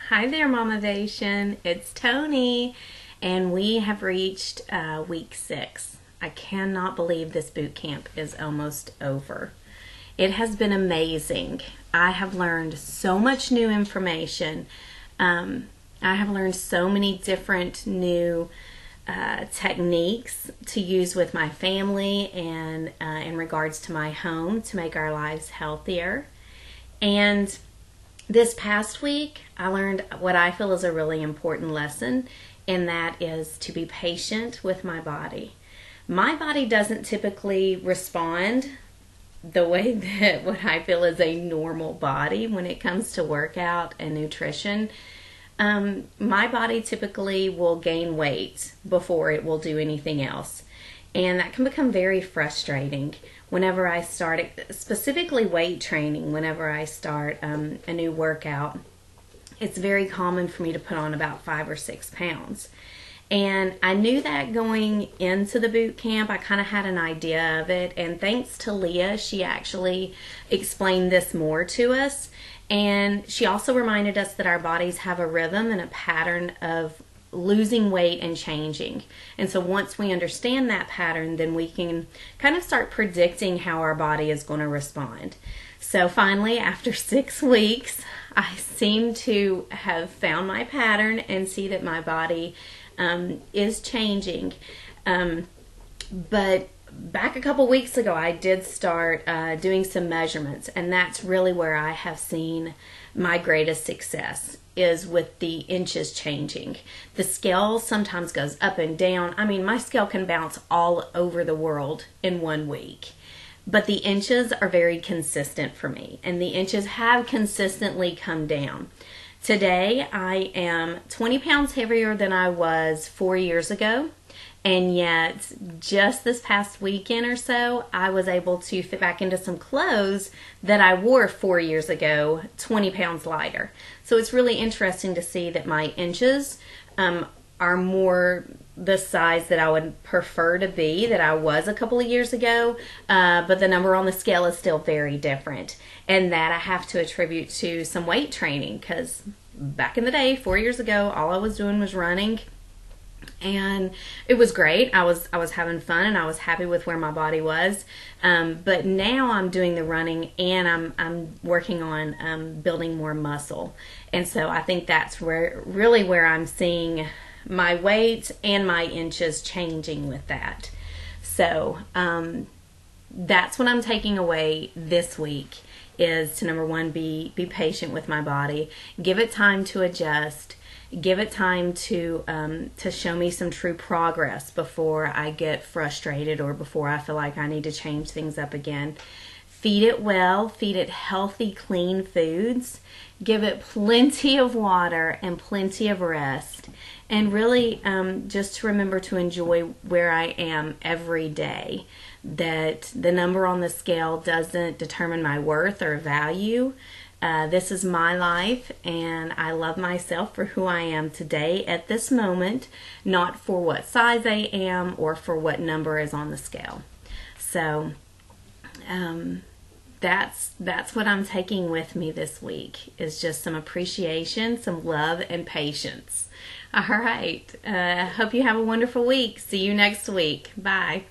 Hi there, Mamavation. It's Tony, and we have reached week 6. I cannot believe this boot camp is almost over. It has been amazing. I have learned so much new information. I have learned so many different new techniques to use with my family and in regards to my home to make our lives healthier. And this past week, I learned what I feel is a really important lesson, and that is to be patient with my body. My body doesn't typically respond the way that what I feel is a normal body when it comes to workout and nutrition. My body typically will gain weight before it will do anything else. And that can become very frustrating whenever I start, specifically weight training, whenever I start a new workout. It's very common for me to put on about 5 or 6 pounds. And I knew that going into the boot camp. I kind of had an idea of it. And thanks to Leah, she actually explained this more to us. And she also reminded us that our bodies have a rhythm and a pattern of losing weight and changing. And so once we understand that pattern, then we can kind of start predicting how our body is going to respond. So finally, after 6 weeks, I seem to have found my pattern and see that my body is changing. But back a couple weeks ago, I did start doing some measurements, and that's really where I have seen my greatest success, is with the inches changing. The scale sometimes goes up and down. I mean, my scale can bounce all over the world in 1 week. But the inches are very consistent for me, and the inches have consistently come down. Today, I am 20 pounds heavier than I was 4 years ago. And yet, just this past weekend or so, I was able to fit back into some clothes that I wore 4 years ago, 20 pounds lighter. So it's really interesting to see that my inches are more the size that I would prefer to be, that I was a couple of years ago, but the number on the scale is still very different. And that I have to attribute to some weight training, because back in the day, 4 years ago, all I was doing was running. And it was great. I was having fun, and I was happy with where my body was. But now I'm doing the running, and I'm working on building more muscle. And so I think that's where I'm seeing my weight and my inches changing with that. So that's what I'm taking away this week, is to, number one, be patient with my body, give it time to adjust. Give it time to show me some true progress before I get frustrated or before I feel like I need to change things up again. Feed it well, feed it healthy, clean foods. Give it plenty of water and plenty of rest. And really just to remember to enjoy where I am every day. That the number on the scale doesn't determine my worth or value. This is my life, and I love myself for who I am today at this moment, not for what size I am or for what number is on the scale. So that's what I'm taking with me this week, is just some appreciation, some love, and patience. All right. Hope you have a wonderful week. See you next week. Bye.